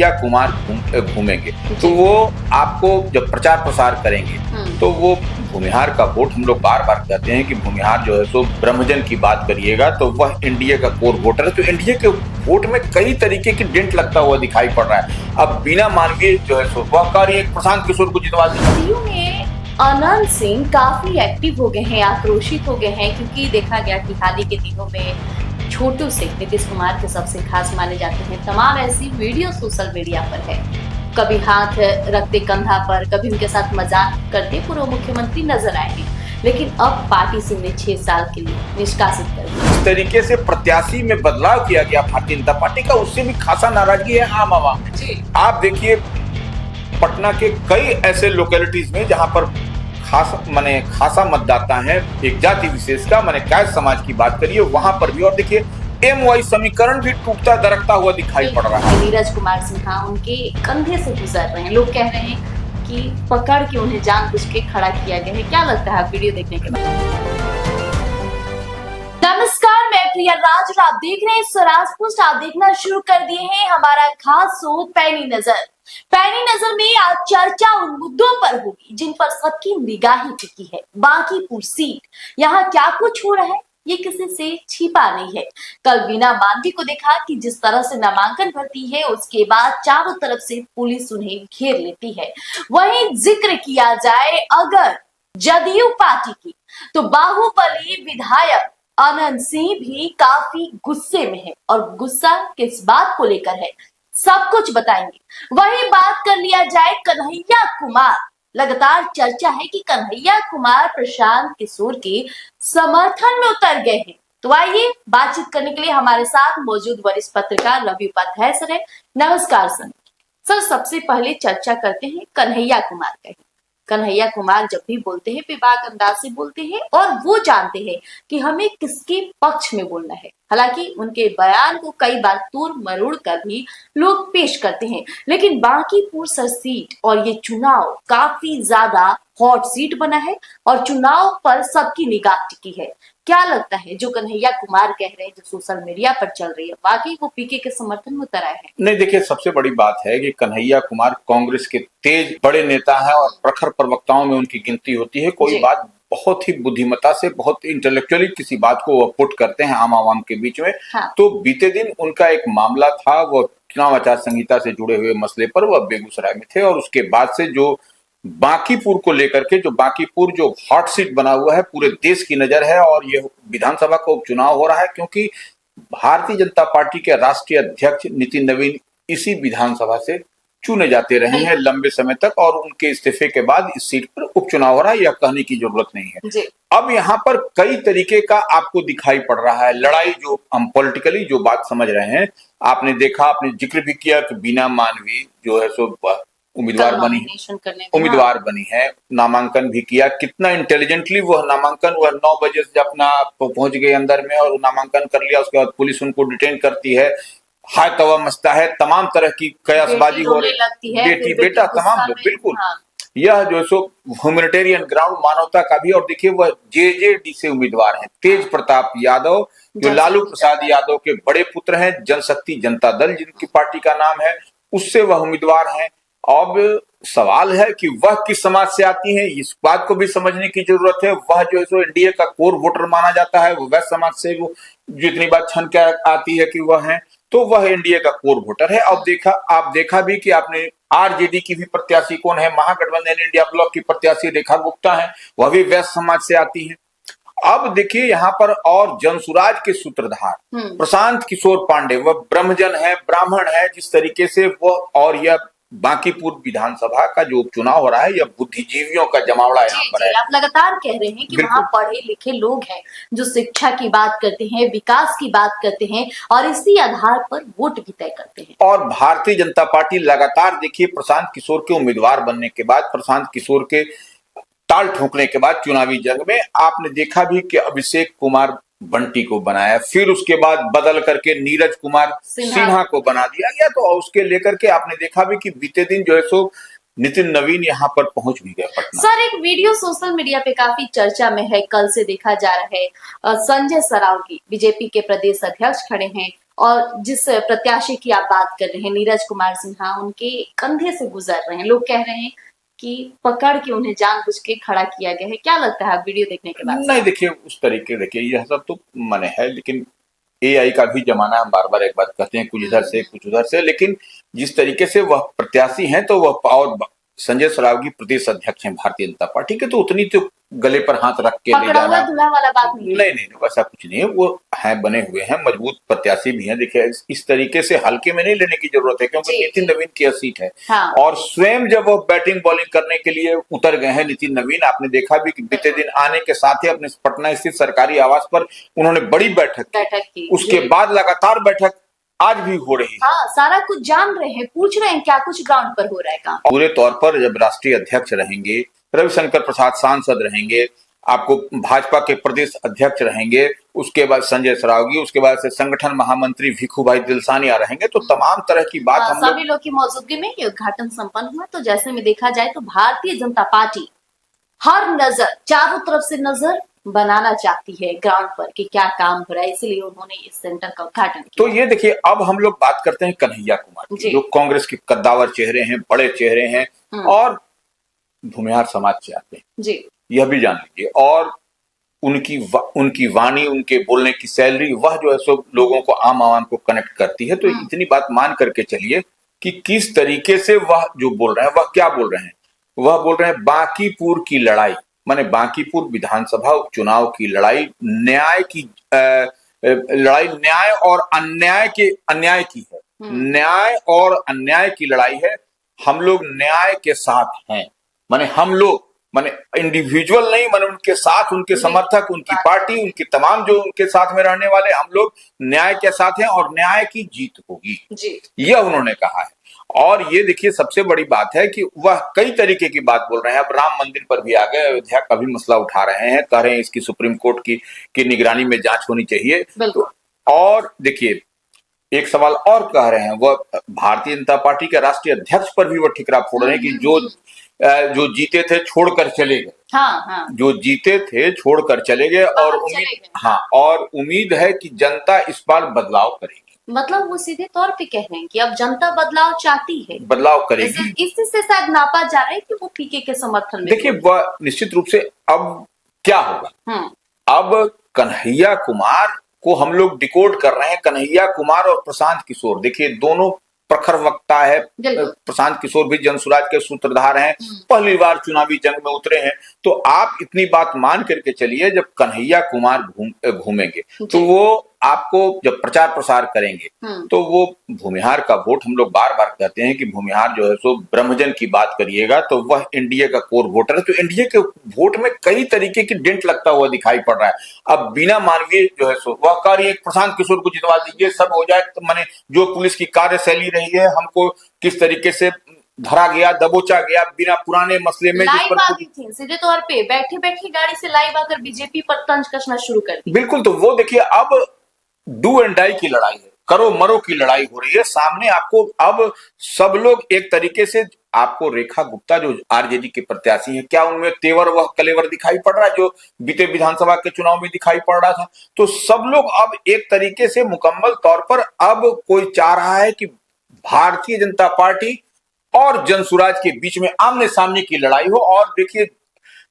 कन्हैया कुमार घूमेंगे, तो वो आपको जब प्रचार प्रसार करेंगे तो वो भूमिहार का वोट, हम लोग बार बार कहते हैं कि भूमिहार जो है सो ब्रह्मजन की बात करिएगा तो वह एनडीए का कोर वोटर है। तो एनडीए के वोट में कई तरीके की डेंट लगता हुआ दिखाई पड़ रहा है। अब बीना मानवीय जो है सो वह कार्य प्रशांत किशोर को जितवा में अनंत सिंह काफी एक्टिव हो गए हैं, आक्रोशित हो गए हैं, क्योंकि देखा गया कि हाल ही के दिनों में छोटू सिंह नीतीश कुमार के सबसे खास माने जाते हैं। तमाम ऐसी वीडियो सोशल मीडिया पर है, कभी हाथ रखते कंधा पर, कभी उनके साथ मजाक करते पूर्व मुख्यमंत्री नजर आएंगे, लेकिन अब पार्टी से उन्हें 6 साल के लिए निष्कासित कर दिया। इस तरीके से प्रत्याशी में बदलाव किया गया भारतीय जनता पार्टी का, उससे भी खासा नाराजगी है आम आवाम में। आप देखिए पटना के कई ऐसे लोकेलिटीज में जहां पर खासा मतदाता है एक जाति विशेष का, कैस्ट समाज की बात करिए वहां पर भी, और देखिए एमवाई समीकरण भी टूटता दरकता हुआ दिखाई पड़ रहा है। नीरज कुमार सिन्हा उनके कंधे से गुजर रहे हैं, लोग कह रहे हैं कि पकड़ के उन्हें जानबूझ के खड़ा किया गया है। क्या लगता है वीडियो देखने के बाद? नमस्कार, मैं प्रिया राज और आप देख रहे हैं स्वराज पोस्ट। आप देखना शुरू कर दिए हैं हमारा खास शो पैनी नजर। पैनी नजर में आज चर्चा उन मुद्दों पर होगी जिन पर सबकी निगाहें टिकी है। बांकीपुर सीट, यहाँ क्या कुछ हो रहा है ये किसी से छिपा नहीं है। कल बीना मांझी को देखा कि जिस तरह से नामांकन भरती है, उसके बाद चारों तरफ से पुलिस उन्हें घेर लेती है। वहीं जिक्र किया जाए अगर जदयू पार्टी की, तो बाहुबली विधायक अनंत सिंह भी काफी गुस्से में है, और गुस्सा किस बात को लेकर है सब कुछ बताएंगे। वही बात कर लिया जाए कन्हैया कुमार, लगातार चर्चा है कि कन्हैया कुमार प्रशांत किशोर के समर्थन में उतर गए हैं। तो आइए बातचीत करने के लिए हमारे साथ मौजूद वरिष्ठ पत्रकार रवि उपाध्याय सर है। नमस्कार सर। सबसे पहले चर्चा करते हैं कन्हैया कुमार का। कन्हैया कुमार जब भी बोलते हैं बेबाक अंदाज से बोलते हैं, और वो जानते हैं कि हमें किसके पक्ष में बोलना है। हालांकि उनके बयान को कई बार तोड़ मरोड़ कर भी लोग पेश करते हैं, लेकिन बांकीपुर सीट और ये चुनाव काफी ज्यादा हॉट सीट बना है और चुनाव पर सबकी निगाह टिकी है। क्या लगता है जो कन्हैया कुमार कह रहे हैं, जो सोशल मीडिया पर चल रही है, वाकई वो पीके के समर्थन में उतर आए हैं? नहीं, देखिए सबसे बड़ी बात है कि कन्हैया कुमार कांग्रेस के तेज बड़े नेता हैं और प्रखर प्रवक्ताओं में उनकी गिनती होती है। कोई बात बहुत ही बुद्धिमत्ता से, बहुत इंटेलेक्चुअली किसी बात को वो पुट करते हैं आम आवाम के बीच में। हाँ। तो बीते दिन उनका एक मामला था, वो चुनाव आचार संहिता से जुड़े हुए मसले पर वह बेगूसराय में थे, और उसके बाद से जो बांकीपुर को लेकर के, जो बांकीपुर जो हॉट सीट बना हुआ है, पूरे देश की नजर है। और ये विधानसभा का उपचुनाव हो रहा है क्योंकि भारतीय जनता पार्टी के राष्ट्रीय अध्यक्ष नितिन नवीन इसी विधानसभा से चुने जाते रहे हैं लंबे समय तक, और उनके इस्तीफे के बाद इस सीट पर उपचुनाव हो रहा है, यह कहने की जरूरत नहीं है। अब यहाँ पर कई तरीके का आपको दिखाई पड़ रहा है लड़ाई, जो हम पॉलिटिकली जो बात समझ रहे हैं। आपने देखा, आपने जिक्र भी किया कि बीना मानवी जो है सो उम्मीदवार बनी है, नामांकन भी किया। कितना इंटेलिजेंटली वह नामांकन, वह 9 बजे से अपना पहुंच गए अंदर में और नामांकन कर लिया। उसके बाद पुलिस उनको डिटेन करती है, हाय तवा मचता है, तमाम तरह की कयासबाजी हो रही है, बेटी बेटा तमाम लोग। बिल्कुल यह जो सो ह्यूमैनिटेरियन ग्राउंड, मानवता का भी। और देखिए वह जेजेडी से उम्मीदवार हैं, तेज प्रताप यादव, जो लालू प्रसाद यादव के बड़े पुत्र हैं, जनशक्ति जनता दल जिनकी पार्टी का नाम है, उससे वह उम्मीदवार हैं। अब सवाल है कि वह किस समाज से आती है, इस बात को भी समझने की जरूरत है। वह जो है सो एनडीए का कोर वोटर माना जाता है, वह समाज से वो जितनी बात छन के आती है कि वह है, तो वह एनडीए का कोर वोटर है। अब आप देखा भी कि आपने आरजेडी की भी प्रत्याशी कौन है, महागठबंधन इंडिया ब्लॉक की प्रत्याशी रेखा गुप्ता है, वह भी वैश्य समाज से आती है। अब देखिए यहाँ पर और जनसुराज के सूत्रधार प्रशांत किशोर पांडे, वह ब्रह्मजन है, ब्राह्मण है, जिस तरीके से वह, और यह बांकीपुर विधानसभा का जो उपचुनाव हो रहा है, यह बुद्धिजीवियों का जमावड़ा यहाँ पर है। आप लगातार कह रहे हैं कि वहाँ पढ़े लिखे लोग हैं जो शिक्षा की बात करते हैं, विकास की बात करते हैं, और इसी आधार पर वोट भी तय करते हैं। और भारतीय जनता पार्टी लगातार, देखिए प्रशांत किशोर के उम्मीदवार बनने के बाद, प्रशांत किशोर के ताल ठोकने के बाद चुनावी जंग में आपने देखा भी कि अभिषेक कुमार बंटी को बनाया, फिर उसके बाद बदल करके नीरज कुमार सिन्हा को बना दिया गया। तो उसके लेकर के आपने देखा भी कि बीते दिन जो है सो नितिन नवीन यहाँ पर पहुंच भी गए पटना। सर, एक वीडियो सोशल मीडिया पे काफी चर्चा में है, कल से देखा जा रहा है। संजय सरावगी बीजेपी के प्रदेश अध्यक्ष खड़े हैं, और जिस प्रत्याशी की आप बात कर रहे हैं नीरज कुमार सिन्हा, उनके कंधे से गुजर रहे हैं, लोग कह रहे हैं कि पकड़ के उन्हें जानबूझ के खड़ा किया गया है। क्या लगता है वीडियो देखने के बाद? नहीं देखिए, उस तरीके देखिए यह सब तो मने है, लेकिन एआई का भी जमाना, हम बार बार एक बात कहते हैं, कुछ इधर से कुछ उधर से, लेकिन जिस तरीके से वह प्रत्याशी हैं तो वह और संजय सरावगी प्रदेश अध्यक्ष हैं भारतीय जनता पार्टी के, तो उतनी तो गले पर हाथ रख के ले पकड़ा हुआ जाना, दूल्हा वाला बात नहीं है। नहीं नहीं वैसा कुछ नहीं है। वो हैं, बने हुए हैं, मजबूत प्रत्याशी भी हैं। देखिए इस तरीके से हल्के में नहीं लेने की जरूरत है, क्योंकि जी, नितिन नवीन की यह सीट है। हाँ। और स्वयं जब वो बैटिंग बॉलिंग करने के लिए उतर गए हैं नितिन नवीन, आपने देखा भी कि बीते दिन आने के साथ ही अपने पटना स्थित सरकारी आवास पर उन्होंने बड़ी बैठक की। उसके बाद लगातार बैठक आज भी हो रही है। हाँ, सारा कुछ जान रहे हैं, पूछ रहे हैं क्या कुछ ग्राउंड पर हो रहा है काम। पूरे तौर पर जब राष्ट्रीय अध्यक्ष रहेंगे, रविशंकर प्रसाद सांसद रहेंगे, आपको भाजपा के प्रदेश अध्यक्ष रहेंगे, उसके बाद संजय सरावगी, उसके बाद से संगठन महामंत्री भिखू भाई दिलसानिया रहेंगे, तो तमाम तरह की बात हम सभी लोग की मौजूदगी में ये उद्घाटन संपन्न हुआ। तो जैसे में देखा जाए तो भारतीय जनता पार्टी हर नजर, चारों तरफ से नजर बनाना चाहती है ग्राउंड पर कि क्या काम हो रहा है, इसलिए उन्होंने इस सेंटर का उद्घाटन किया। तो ये देखिए, अब हम लोग बात करते हैं कन्हैया कुमार की, जो कांग्रेस के कद्दावर चेहरे हैं, बड़े चेहरे हैं और भूमिहार समाज से आते हैं जी, यह भी जान लीजिए। और उनकी वाणी, उनके बोलने की शैली, वह जो है सो लोगों को, आम आवाम को कनेक्ट करती है। तो इतनी बात मान करके चलिए कि किस तरीके से वह जो बोल रहे हैं, वह क्या बोल रहे हैं, वह बोल रहे हैं बांकीपुर की लड़ाई, माने बांकीपुर विधानसभा उपचुनाव की लड़ाई, न्याय की लड़ाई, न्याय और अन्याय की है। न्याय और अन्याय की लड़ाई है। हम लोग न्याय के साथ हैं, माने हम लोग, माने इंडिविजुअल नहीं, माने उनके साथ, उनके समर्थक, उनकी पार्टी, उनके तमाम जो उनके साथ में रहने वाले, हम लोग न्याय के साथ हैं और न्याय की जीत होगी, यह उन्होंने कहा है। और ये देखिए, सबसे बड़ी बात है कि वह कई तरीके की बात बोल रहे हैं। अब राम मंदिर पर भी आ गए, अयोध्या का भी मसला उठा रहे हैं, कह रहे हैं इसकी सुप्रीम कोर्ट की निगरानी में जांच होनी चाहिए। और देखिए, एक सवाल और कह रहे हैं, वह भारतीय जनता पार्टी के राष्ट्रीय अध्यक्ष पर भी वह ठिकरा फोड़ रहे हैं कि जो जीते थे छोड़कर चले गए। हाँ। जो जीते थे छोड़कर चले गए, और उम्मीद है कि जनता इस बार बदलाव करेगी। मतलब वो सीधे तौर पे कह रहे हैं कि अब जनता बदलाव चाहती है, बदलाव करेगी। इसी से शायद नापा जा रहा है कि वो पीके के समर्थन में। देखिए, वह निश्चित रूप से अब क्या होगा, अब कन्हैया कुमार को हम लोग डिकोड कर रहे हैं। कन्हैया कुमार और प्रशांत किशोर, देखिए दोनों प्रखर वक्ता है। प्रशांत किशोर भी जनसुराज के सूत्रधार हैं, पहली बार चुनावी जंग में उतरे हैं। तो आप इतनी बात मान करके चलिए, जब कन्हैया कुमार घूमेंगे तो वो आपको जब प्रचार प्रसार करेंगे तो वो भूमिहार का वोट, हम लोग बार बार कहते हैं कि भूमिहार जो है सो ब्रह्मजन की बात करिएगा तो वह एनडीए का कोर वोटर है। तो एनडीए के वोट में कई तरीके की डेंट लगता हुआ दिखाई पड़ रहा है। अब बिना मानवीय जो है सो वह कह रही है प्रशांत किशोर को जितवा दीजिए, सब हो जाए। तो माने जो पुलिस की कार्यशैली रही है, हमको किस तरीके से धरा गया, दबोचा गया बिना पुराने मसले में, लाइव आ गई थी सीधे तौर पे, बैठे बैठे गाड़ी से लाइव आकर बीजेपी पर तंज कसना शुरू कर दी। बिल्कुल, तो वो देखिए, अब डू एंड डाई की लड़ाई है, करो मरो की लड़ाई हो रही है सामने। आपको अब सब लोग एक तरीके से, आपको रेखा गुप्ता जो आरजेडी के प्रत्याशी हैं, क्या उनमें तेवर वह कलेवर दिखाई पड़ रहा है जो बीते विधानसभा के चुनाव में दिखाई पड़ रहा था? तो सब लोग अब एक तरीके से मुकम्मल तौर पर, अब कोई चाह रहा है कि भारतीय जनता पार्टी और जनसुराज के बीच में आमने सामने की लड़ाई हो। और देखिए,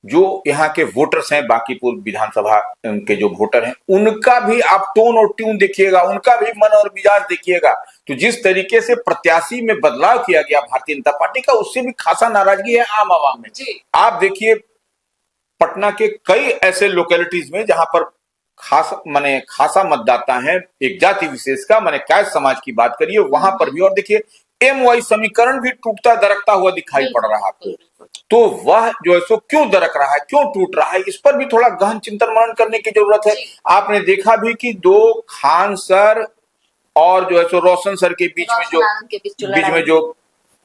जो यहाँ के वोटर्स हैं, बांकीपुर विधानसभा के जो वोटर हैं, उनका भी आप टोन और ट्यून देखिएगा, उनका भी मन और मिजाज देखिएगा। तो जिस तरीके से प्रत्याशी में बदलाव किया गया भारतीय जनता पार्टी का, उससे भी खासा नाराजगी है आम आवाम में। आप देखिए, पटना के कई ऐसे लोकेलिटीज में जहां पर खासा मतदाता है एक जाति विशेष का, माने कैद समाज की बात करिए, वहां पर भी। और देखिए, एमवाई समीकरण भी टूटता दरकता हुआ दिखाई पड़ रहा है आपको। तो वह जो है सो क्यों दरक रहा है, क्यों टूट रहा है, इस पर भी थोड़ा गहन चिंतन मनन करने की जरूरत है। आपने देखा भी कि दो खान सर और जो है सो रोशन सर के बीच में जो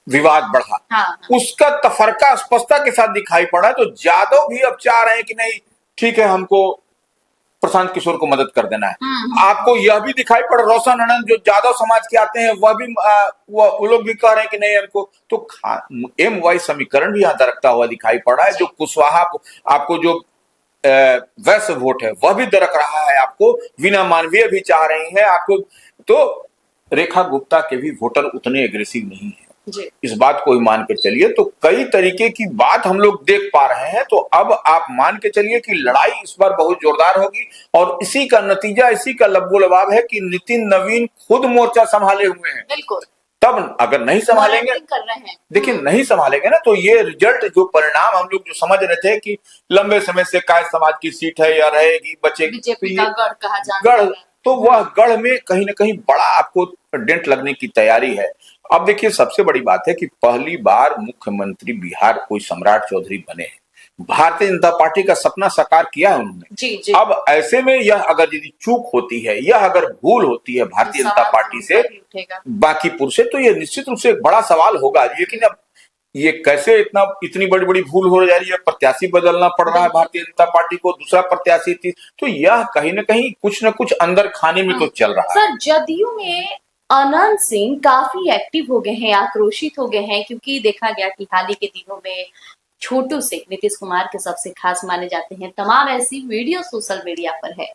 विवाद बढ़ा, उसका तफरका स्पष्टता के साथ दिखाई पड़ा है। तो यादव भी अब चाह रहे हैं कि नहीं, ठीक है, हमको प्रशांत किशोर को मदद कर देना है। आपको यह भी दिखाई पड़, रोशन आनंद जो यादव समाज के आते हैं, वह भी वो लोग भी कह रहे हैं कि नहीं हमको। तो एम वाई समीकरण भी यहाँ दरकता हुआ दिखाई पड़ रहा है। जो कुशवाहा आपको जो वैश्य वोट है वह भी दरक रहा है आपको, वीना मानवीय भी चाह रही है आपको, तो रेखा गुप्ता के भी वोटर उतने एग्रेसिव नहीं है जी। इस बात को ही मान के चलिए। तो कई तरीके की बात हम लोग देख पा रहे हैं। तो अब आप मान के चलिए कि लड़ाई इस बार बहुत जोरदार होगी और इसी का नतीजा, इसी का लब्बो लबाब है कि नितिन नवीन खुद मोर्चा संभाले हुए हैं। बिल्कुल। तब अगर नहीं संभालेंगे, कर रहे हैं, देखिए नहीं संभालेंगे ना, तो ये रिजल्ट, जो परिणाम हम लोग जो समझ रहे थे कि लंबे समय से कायस्थ समाज की सीट है या रहेगी बचेगी, बीजेपी का गढ़ कहा गढ़, तो वह गढ़ में कहीं ना कहीं बड़ा आपको डेंट लगने की तैयारी है। अब देखिए सबसे बड़ी बात है कि पहली बार मुख्यमंत्री बिहार कोई सम्राट चौधरी बने हैं, भारतीय जनता पार्टी का सपना साकार किया है उन्होंने। जी, जी। अब ऐसे में यह अगर यदि चूक होती है, यह अगर भूल होती है भारतीय जनता पार्टी से बांकीपुर से, तो यह निश्चित रूप से एक बड़ा सवाल होगा। लेकिन अब ये कैसे इतनी बड़ी बड़ी भूल हो जा रही है, प्रत्याशी बदलना पड़ रहा है भारतीय जनता पार्टी को, दूसरा प्रत्याशी थी, तो यह कहीं ना कहीं कुछ न कुछ अंदर खाने में तो चल रहा है। सर, जदयू में अनंत सिंह काफी एक्टिव हो गए हैं, आक्रोशित हो गए हैं, क्योंकि देखा गया कि हाल ही के दिनों में छोटू सिंह नीतीश कुमार के सबसे खास माने जाते हैं। तमाम ऐसी वीडियो सोशल मीडिया पर है,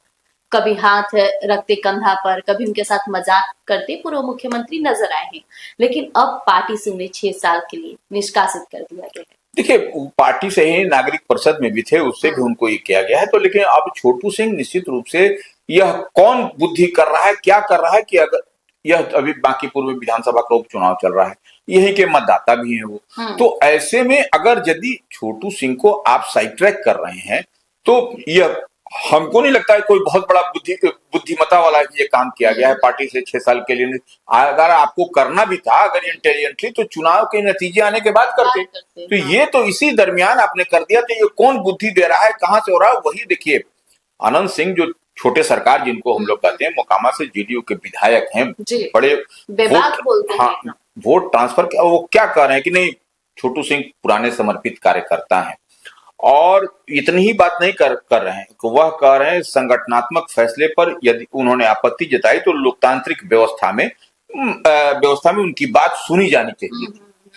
कभी हाथ रखते कंधा पर, कभी उनके साथ मजाक करते पूर्व मुख्यमंत्री नजर आए हैं। लेकिन अब पार्टी से उन्हें 6 साल के लिए निष्कासित कर दिया गया है। देखिए पार्टी से ही नागरिक परिषद में भी थे, उससे भी उनको ये किया गया है। तो लेकिन अब छोटू सिंह निश्चित रूप से, यह कौन बुद्धि कर रहा है, क्या कर रहा है कि अगर यह अभी बांकीपुर में विधानसभा का उपचुनाव चल रहा है, यही के मतदाता भी हैं वो, तो ऐसे में अगर यदि छोटू सिंह को आप साइड ट्रैक कर रहे हैं, तो यह हमको नहीं लगता है कोई बहुत बड़ा बुद्धिमता वाला ये काम किया गया है पार्टी से 6 साल के लिए। अगर आपको करना भी था, अगर इंटेलिजेंटली, तो चुनाव के नतीजे आने के बाद करते। तो ये तो इसी दरमियान आपने कर दिया। तो ये कौन बुद्धि दे रहा है, कहां से हो रहा है, वही देखिए। अनंत सिंह जो छोटे सरकार जिनको हम लोग कहते हैं, मोकामा से जेडीयू के विधायक हैं, बड़े वोट ट्रांसफर, वो क्या कह रहे हैं कि नहीं, छोटू सिंह पुराने समर्पित कार्यकर्ता हैं, और इतनी ही बात नहीं कर रहे हैं, वह कह रहे हैं संगठनात्मक फैसले पर यदि उन्होंने आपत्ति जताई तो लोकतांत्रिक व्यवस्था में उनकी बात सुनी जानी चाहिए।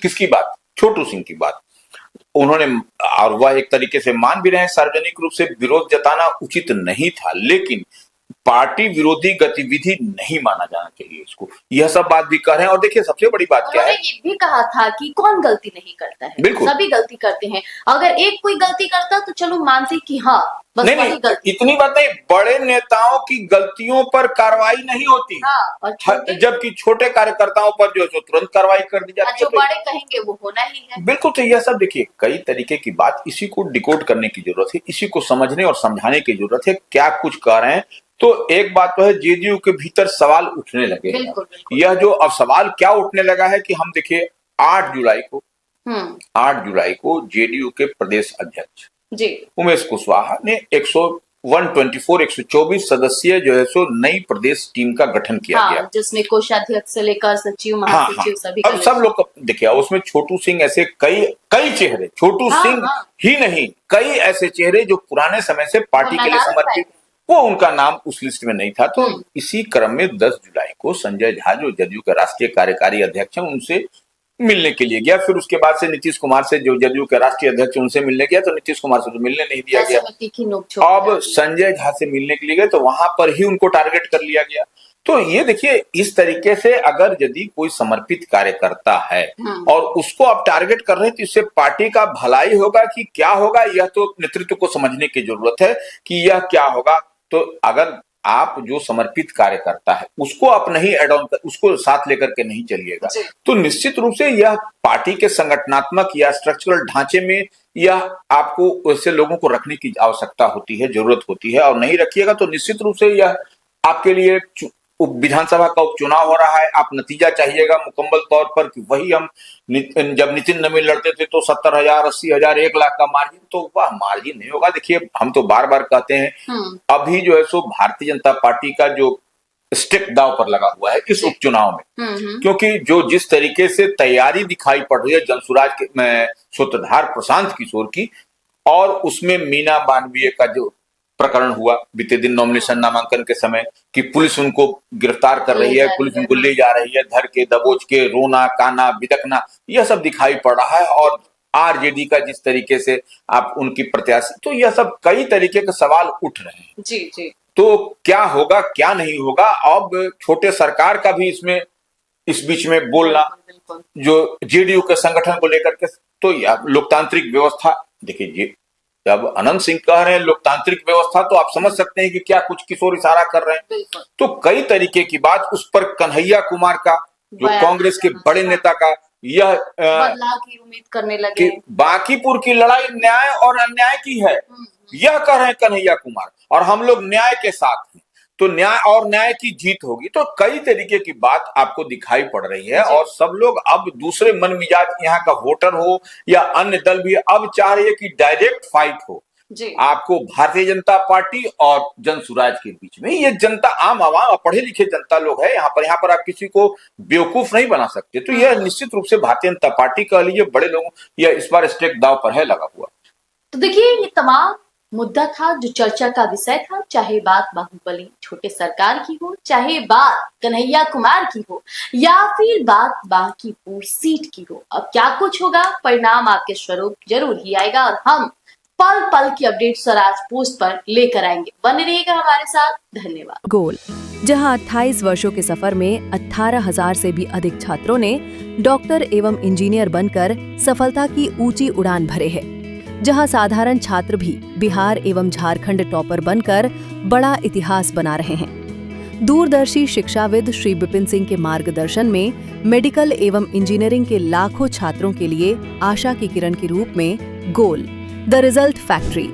किसकी बात? छोटू सिंह की बात उन्होंने, और वह एक तरीके से मान भी रहे हैं, सार्वजनिक रूप से विरोध जताना उचित नहीं था, लेकिन पार्टी विरोधी गतिविधि नहीं माना जाना चाहिए इसको, यह सब बात भी कर रहे हैं। और देखिए सबसे बड़ी बात क्या है, ये भी कहा था कि कौन गलती नहीं करता है, बिल्कुल सभी गलती करते हैं। अगर एक कोई गलती करता तो चलो मानते कि हाँ बस नहीं, इतनी बात नहीं, बड़े नेताओं की गलतियों पर कार्रवाई नहीं होती, जबकि छोटे कार्यकर्ताओं पर जो तुरंत कार्रवाई कर दी जाती है, जो बड़े कहेंगे वो होना ही है। बिल्कुल। तो यह सब देखिए कई तरीके की बात, इसी को डिकोड करने की जरूरत है, इसी को समझने और समझाने की जरूरत है, क्या कुछ कर रहे हैं। तो एक बात तो है, जेडीयू के भीतर सवाल उठने लगे हैं। यह जो अब सवाल क्या उठने लगा है कि हम देखिए 8 जुलाई को जेडीयू के प्रदेश अध्यक्ष उमेश कुशवाहा ने 124 सदस्यीय जो है सो नई प्रदेश टीम का गठन किया गया, जिसमें कोषाध्यक्ष से लेकर सचिव, महासचिव सभी। अब सब लोग देखिए उसमें छोटू सिंह, ऐसे कई चेहरे, छोटू सिंह ही नहीं, कई ऐसे चेहरे जो पुराने समय से पार्टी के लिए समर्पित, वो उनका नाम उस लिस्ट में नहीं था। तो इसी क्रम में 10 जुलाई को संजय झा जो जदयू के राष्ट्रीय कार्यकारी अध्यक्ष हैं, उनसे मिलने के लिए गया। फिर उसके बाद से नीतीश कुमार से जो जदयू के राष्ट्रीय अध्यक्ष उनसे मिलने गया, तो नीतीश कुमार से तो मिलने नहीं दिया गया। अब संजय झा से मिलने के लिए गए, तो वहां पर ही उनको टारगेट कर लिया गया। तो ये देखिए इस तरीके से अगर यदि कोई समर्पित कार्यकर्ता है और उसको आप टारगेट कर रहे हैं, तो इससे पार्टी का भलाई होगा कि क्या होगा, यह तो नेतृत्व को समझने की जरूरत है कि यह क्या होगा। तो अगर आप जो समर्पित कार्यकर्ता है उसको आप नहीं एड ऑन कर, उसको साथ लेकर के नहीं चलिएगा, तो निश्चित रूप से यह पार्टी के संगठनात्मक या स्ट्रक्चरल ढांचे में यह आपको ऐसे लोगों को रखने की आवश्यकता होती है, जरूरत होती है, और नहीं रखिएगा तो निश्चित रूप से यह आपके लिए विधानसभा का उपचुनाव हो रहा है, आप नतीजा चाहिएगा मुकम्मल तौर पर कि वही हम जब नितिन नवीन लड़ते थे तो 70,000, 80,000, 1 लाख का मार्जिन, तो वह मार्जिन नहीं होगा। देखिए हम तो बार बार कहते हैं, अभी जो है सो भारतीय जनता पार्टी का जो स्टेक दांव पर लगा हुआ है इस उपचुनाव में, क्योंकि जो जिस तरीके से तैयारी दिखाई पड़ रही है जनसुराज के सूत्रधार प्रशांत किशोर की, और उसमें मीना मानवीय का जो प्रकरण हुआ बीते दिन नॉमिनेशन नामांकन के समय, कि पुलिस उनको गिरफ्तार कर रही है, पुलिस उनको ले जा रही है, धर के दबोच के, रोना काना बिदकना, यह सब दिखाई पड़ रहा है। और आरजेडी का जिस तरीके से आप उनकी प्रत्याशी, तो यह सब कई तरीके के सवाल उठ रहे हैं। जी जी। तो क्या होगा क्या नहीं होगा, अब छोटे सरकार का भी इसमें इस बीच में बोलना, बिल्कुल। जो जेडीयू के संगठन को लेकर के, तो यह लोकतांत्रिक व्यवस्था, देखिए ये जब अनंत सिंह कह रहे हैं लोकतांत्रिक व्यवस्था, तो आप समझ सकते हैं कि क्या कुछ किशोर इशारा कर रहे हैं। बिल्कुल। तो कई तरीके की बात, उस पर कन्हैया कुमार का, जो बयान कांग्रेस के बड़े नेता का, यह बदलाव की उम्मीद करने लगे। कि बांकीपुर की लड़ाई न्याय और अन्याय की है, यह कह रहे हैं कन्हैया कुमार, और हम लोग न्याय के साथ हैं, तो न्याय और न्याय की जीत होगी। तो कई तरीके की बात आपको दिखाई पड़ रही है, और सब लोग अब दूसरे मन मिजाज, यहाँ का वोटर हो या अन्य दल भी अब चाह रही है कि डायरेक्ट फाइट हो जी। आपको भारतीय जनता पार्टी और जन सुराज के बीच में। ये जनता, आम आवाम, पढ़े लिखे जनता लोग है यहाँ पर आप किसी को बेवकूफ नहीं बना सकते। तो यह निश्चित रूप से भारतीय जनता पार्टी कह लीजिए, बड़े लोगों, यह इस बार स्टेक दाव पर है लगा हुआ। तो देखिए, ये तमाम मुद्दा था जो चर्चा का विषय था, चाहे बात बाहुबली छोटे सरकार की हो, चाहे बात कन्हैया कुमार की हो, या फिर बात बांकीपुर सीट की हो। अब क्या कुछ होगा, परिणाम आपके स्वरूप जरूर ही आएगा, और हम पल पल की अपडेट स्वराज पोस्ट पर लेकर आएंगे। बने रहिएगा हमारे साथ। धन्यवाद। गोल, जहां 28 वर्षों के सफर में 18,000 से भी अधिक छात्रों ने डॉक्टर एवं इंजीनियर बनकर सफलता की ऊंची उड़ान भरे है, जहां साधारण छात्र भी बिहार एवं झारखंड टॉपर बनकर बड़ा इतिहास बना रहे हैं। दूरदर्शी शिक्षाविद श्री विपिन सिंह के मार्गदर्शन में मेडिकल एवं इंजीनियरिंग के लाखों छात्रों के लिए आशा की किरण के रूप में गोल, द रिजल्ट फैक्ट्री,